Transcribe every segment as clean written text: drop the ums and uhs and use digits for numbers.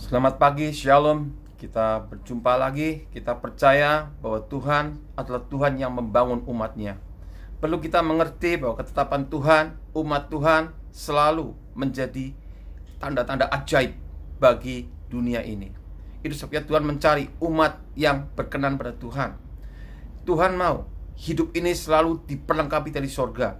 Selamat pagi, Shalom. Kita berjumpa lagi. Kita percaya bahwa Tuhan adalah Tuhan yang membangun umatnya. Perlu kita mengerti bahwa ketetapan Tuhan, umat Tuhan selalu menjadi tanda-tanda ajaib bagi dunia ini. Itu sebabnya Tuhan mencari umat yang berkenan pada Tuhan. Tuhan mau hidup ini selalu diperlengkapi dari sorga,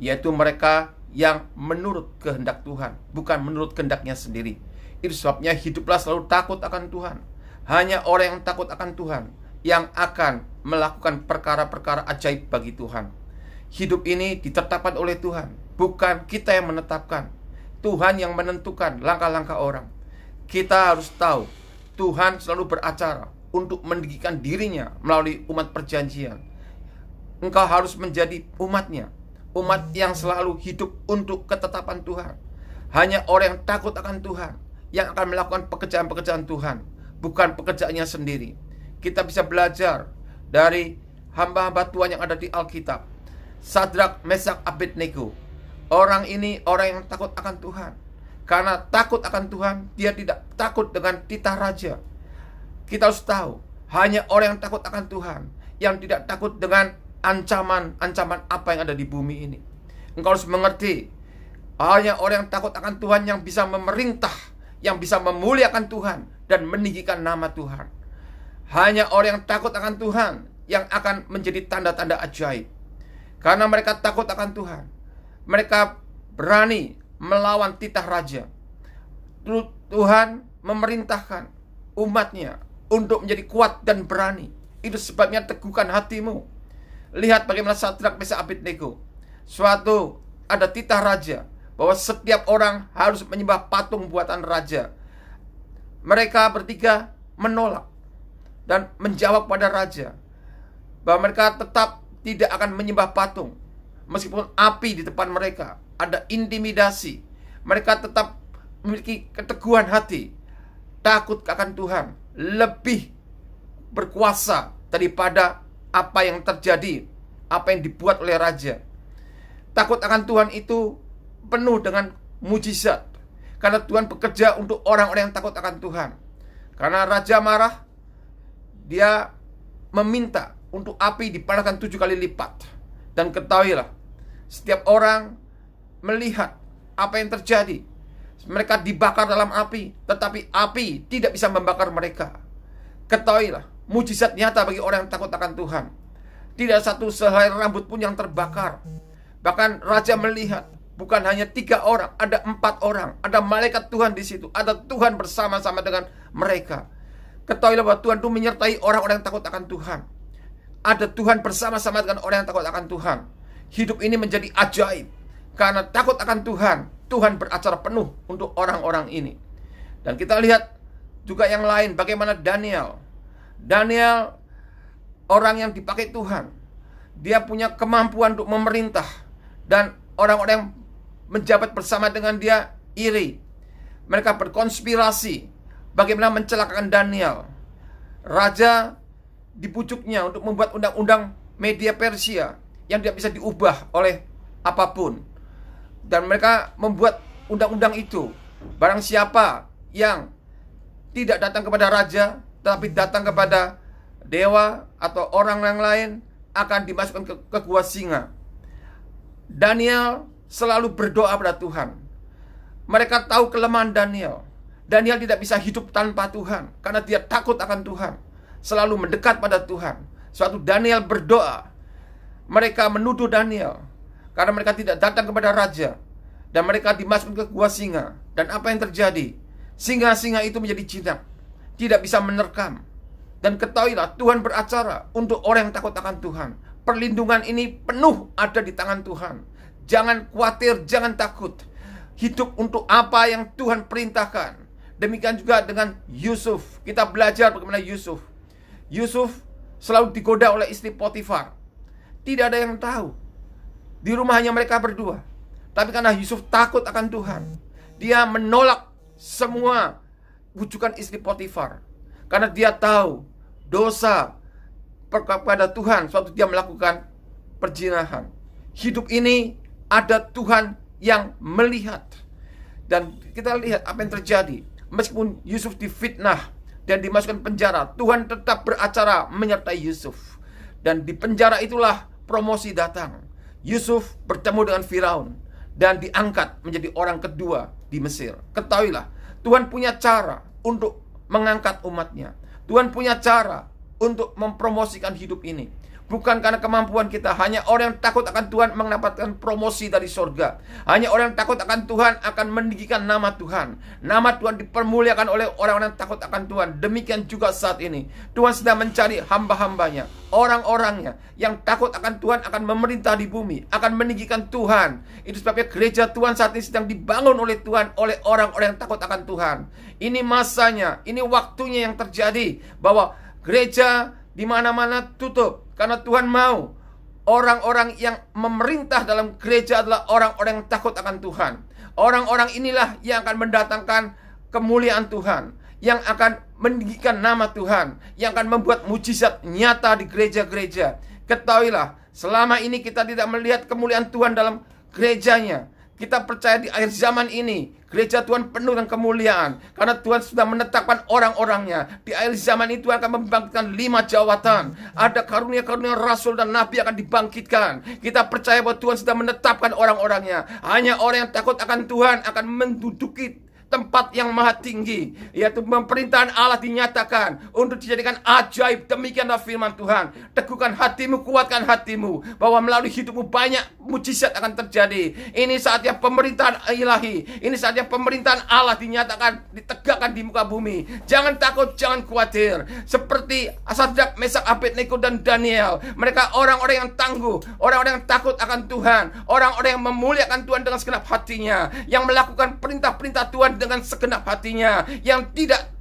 yaitu mereka yang menurut kehendak Tuhan, bukan menurut kehendaknya sendiri. Itu sebabnya hiduplah selalu takut akan Tuhan. Hanya orang yang takut akan Tuhan yang akan melakukan perkara-perkara ajaib bagi Tuhan. Hidup ini ditetapkan oleh Tuhan, bukan kita yang menetapkan. Tuhan yang menentukan langkah-langkah orang. Kita harus tahu Tuhan selalu beracara untuk meninggikan dirinya melalui umat perjanjian. Engkau harus menjadi umatnya, umat yang selalu hidup untuk ketetapan Tuhan. Hanya orang yang takut akan Tuhan yang akan melakukan pekerjaan-pekerjaan Tuhan, bukan pekerjaannya sendiri. Kita bisa belajar dari hamba-hamba Tuhan yang ada di Alkitab. Sadrak, Mesak, Abednego. Orang ini orang yang takut akan Tuhan. Karena takut akan Tuhan, dia tidak takut dengan titah raja. Kita harus tahu, hanya orang yang takut akan Tuhan, yang tidak takut dengan ancaman-ancaman apa yang ada di bumi ini. Engkau harus mengerti, hanya orang yang takut akan Tuhan yang bisa memerintah, yang bisa memuliakan Tuhan dan meninggikan nama Tuhan. Hanya orang yang takut akan Tuhan yang akan menjadi tanda-tanda ajaib. Karena mereka takut akan Tuhan, mereka berani melawan titah raja. Tuhan memerintahkan umatnya untuk menjadi kuat dan berani. Itu sebabnya teguhkan hatimu. Lihat bagaimana Sadrak, Mesak, Abednego. Suatu ada titah raja bahwa setiap orang harus menyembah patung buatan raja. Mereka bertiga menolak dan menjawab pada raja bahwa mereka tetap tidak akan menyembah patung. Meskipun api di depan mereka, ada intimidasi, mereka tetap memiliki keteguhan hati, takut akan Tuhan, lebih berkuasa daripada apa yang terjadi, apa yang dibuat oleh raja. Takut akan Tuhan itu penuh dengan mujizat, karena Tuhan bekerja untuk orang-orang yang takut akan Tuhan. Karena raja marah, dia meminta untuk api dipanaskan 7 kali lipat. Dan ketahuilah, setiap orang melihat apa yang terjadi. Mereka dibakar dalam api, tetapi api tidak bisa membakar mereka. Ketahuilah, mujizat nyata bagi orang yang takut akan Tuhan. Tidak satu sehelai rambut pun yang terbakar. Bahkan raja melihat bukan hanya 3 orang, ada 4 orang. Ada malaikat Tuhan di situ. Ada Tuhan bersama-sama dengan mereka. Ketahuilah bahwa Tuhan itu menyertai orang-orang yang takut akan Tuhan. Ada Tuhan bersama-sama dengan orang yang takut akan Tuhan. Hidup ini menjadi ajaib. Karena takut akan Tuhan, Tuhan beracara penuh untuk orang-orang ini. Dan kita lihat juga yang lain, bagaimana Daniel. Daniel, orang yang dipakai Tuhan. Dia punya kemampuan untuk memerintah. Dan orang-orang yang menjabat bersama dengan dia iri. Mereka berkonspirasi bagaimana mencelakakan Daniel. Raja dibujuknya untuk membuat undang-undang media Persia yang tidak bisa diubah oleh apapun. Dan mereka membuat undang-undang itu. Barang siapa yang tidak datang kepada raja, tetapi datang kepada dewa atau orang yang lain, akan dimasukkan ke gua singa. Daniel selalu berdoa pada Tuhan. Mereka tahu kelemahan Daniel. Daniel tidak bisa hidup tanpa Tuhan, karena dia takut akan Tuhan, selalu mendekat pada Tuhan. Suatu Daniel berdoa, mereka menuduh Daniel karena mereka tidak datang kepada raja, dan mereka dimasukkan ke gua singa. Dan apa yang terjadi? Singa-singa itu menjadi jinak, tidak bisa menerkam. Dan ketahuilah, Tuhan beracara untuk orang yang takut akan Tuhan. Perlindungan ini penuh ada di tangan Tuhan. Jangan khawatir, jangan takut. Hidup untuk apa yang Tuhan perintahkan. Demikian juga dengan Yusuf. Kita belajar bagaimana Yusuf. Yusuf selalu digoda oleh istri Potifar. Tidak ada yang tahu. Di rumah hanya mereka berdua. Tapi karena Yusuf takut akan Tuhan, dia menolak semua bujukan istri Potifar. Karena dia tahu dosa kepada Tuhan suatu dia melakukan perzinahan. Hidup ini ada Tuhan yang melihat. Dan kita lihat apa yang terjadi. Meskipun Yusuf difitnah dan dimasukkan penjara, Tuhan tetap beracara menyertai Yusuf. Dan di penjara itulah promosi datang. Yusuf bertemu dengan Firaun dan diangkat menjadi orang kedua di Mesir. Ketahuilah, Tuhan punya cara untuk mengangkat umatnya. Tuhan punya cara untuk mempromosikan hidup ini. Bukan karena kemampuan kita. Hanya orang yang takut akan Tuhan mendapatkan promosi dari surga. Hanya orang yang takut akan Tuhan akan meninggikan nama Tuhan. Nama Tuhan dipermuliakan oleh orang-orang yang takut akan Tuhan. Demikian juga saat ini Tuhan sedang mencari hamba-hambanya, orang-orangnya yang takut akan Tuhan akan memerintah di bumi, akan meninggikan Tuhan. Itu sebabnya gereja Tuhan saat ini sedang dibangun oleh Tuhan, oleh orang-orang yang takut akan Tuhan. Ini masanya, ini waktunya yang terjadi bahwa gereja di mana-mana tutup. Karena Tuhan mau orang-orang yang memerintah dalam gereja adalah orang-orang yang takut akan Tuhan. Orang-orang inilah yang akan mendatangkan kemuliaan Tuhan, yang akan meninggikan nama Tuhan, yang akan membuat mujizat nyata di gereja-gereja. Ketahuilah, selama ini kita tidak melihat kemuliaan Tuhan dalam gerejanya. Kita percaya di akhir zaman ini gereja Tuhan penuh dengan kemuliaan, karena Tuhan sudah menetapkan orang-orangnya. Di akhir zaman itu Tuhan akan membangkitkan 5 jawatan. Ada karunia-karunia rasul dan nabi akan dibangkitkan. Kita percaya bahwa Tuhan sudah menetapkan orang-orangnya. Hanya orang yang takut akan Tuhan akan menduduki tempat yang maha tinggi, yaitu pemerintahan Allah dinyatakan untuk dijadikan ajaib. Demikianlah firman Tuhan. Teguhkan hatimu, kuatkan hatimu, bahwa melalui hidupmu banyak mujizat akan terjadi. Ini saatnya pemerintahan ilahi, ini saatnya pemerintahan Allah dinyatakan, ditegakkan di muka bumi. Jangan takut, jangan khawatir. Seperti Sadrak, Mesak, Abednego dan Daniel, mereka orang-orang yang tangguh, orang-orang yang takut akan Tuhan, orang-orang yang memuliakan Tuhan dengan segenap hatinya, yang melakukan perintah-perintah Tuhan dengan segenap hatinya, yang tidak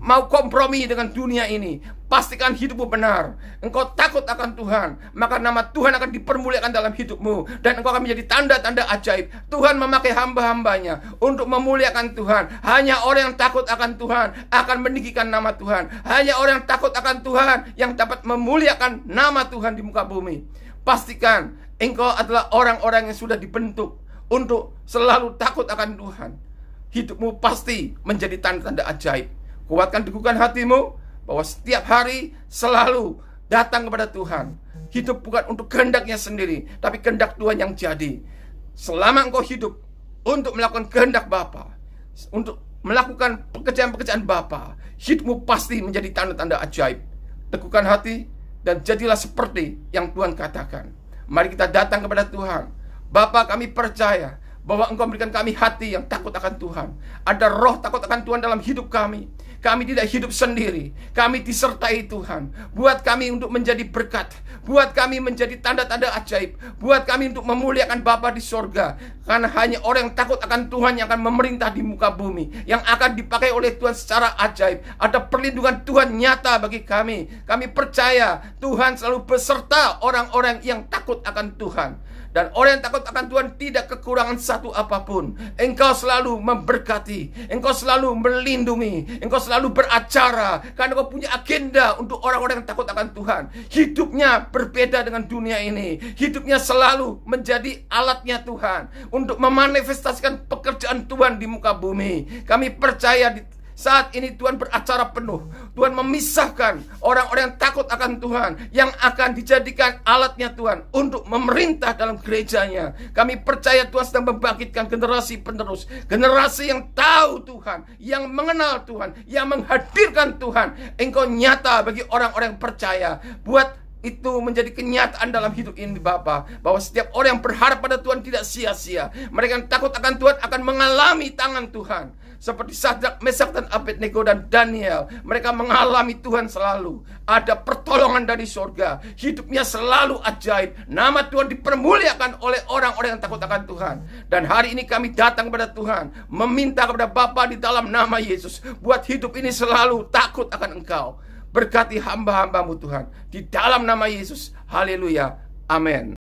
mau kompromi dengan dunia ini. Pastikan hidupmu benar. Engkau takut akan Tuhan, maka nama Tuhan akan dipermuliakan dalam hidupmu, dan engkau akan menjadi tanda-tanda ajaib. Tuhan memakai hamba-hambanya untuk memuliakan Tuhan. Hanya orang yang takut akan Tuhan akan meninggikan nama Tuhan. Hanya orang yang takut akan Tuhan yang dapat memuliakan nama Tuhan di muka bumi. Pastikan engkau adalah orang-orang yang sudah dibentuk untuk selalu takut akan Tuhan. Hidupmu pasti menjadi tanda-tanda ajaib. Kuatkan, teguhkan hatimu, bahwa setiap hari selalu datang kepada Tuhan. Hidup bukan untuk kehendaknya sendiri, tapi kehendak Tuhan yang jadi. Selama engkau hidup untuk melakukan kehendak Bapa, untuk melakukan pekerjaan-pekerjaan Bapa, hidupmu pasti menjadi tanda-tanda ajaib. Teguhkan hati dan jadilah seperti yang Tuhan katakan. Mari kita datang kepada Tuhan. Bapa, kami percaya bahwa Engkau memberikan kami hati yang takut akan Tuhan. Ada roh takut akan Tuhan dalam hidup kami. Kami tidak hidup sendiri. Kami disertai Tuhan. Buat kami untuk menjadi berkat. Buat kami menjadi tanda-tanda ajaib. Buat kami untuk memuliakan Bapa di sorga. Karena hanya orang yang takut akan Tuhan yang akan memerintah di muka bumi, yang akan dipakai oleh Tuhan secara ajaib. Ada perlindungan Tuhan nyata bagi kami. Kami percaya Tuhan selalu beserta orang-orang yang takut akan Tuhan. Dan orang yang takut akan Tuhan tidak kekurangan satu apapun. Engkau selalu memberkati, engkau selalu melindungi, engkau selalu beracara, karena engkau punya agenda untuk orang-orang yang takut akan Tuhan. Hidupnya berbeda dengan dunia ini. Hidupnya selalu menjadi alatnya Tuhan untuk memanifestasikan pekerjaan Tuhan di muka bumi. Kami percaya saat ini Tuhan beracara penuh. Tuhan memisahkan orang-orang yang takut akan Tuhan, yang akan dijadikan alatnya Tuhan untuk memerintah dalam gerejanya. Kami percaya Tuhan sedang membangkitkan generasi penerus, generasi yang tahu Tuhan, yang mengenal Tuhan, yang menghadirkan Tuhan. Engkau nyata bagi orang-orang yang percaya. Buat itu menjadi kenyataan dalam hidup ini Bapa, bahwa setiap orang yang berharap pada Tuhan tidak sia-sia. Mereka yang takut akan Tuhan akan mengalami tangan Tuhan. Seperti Sadrak, Mesak, dan Abednego dan Daniel, mereka mengalami Tuhan selalu. Ada pertolongan dari surga. Hidupnya selalu ajaib. Nama Tuhan dipermuliakan oleh orang-orang yang takut akan Tuhan. Dan hari ini kami datang kepada Tuhan, meminta kepada Bapa di dalam nama Yesus, buat hidup ini selalu takut akan Engkau. Berkati hamba-hambamu Tuhan, di dalam nama Yesus. Haleluya. Amin.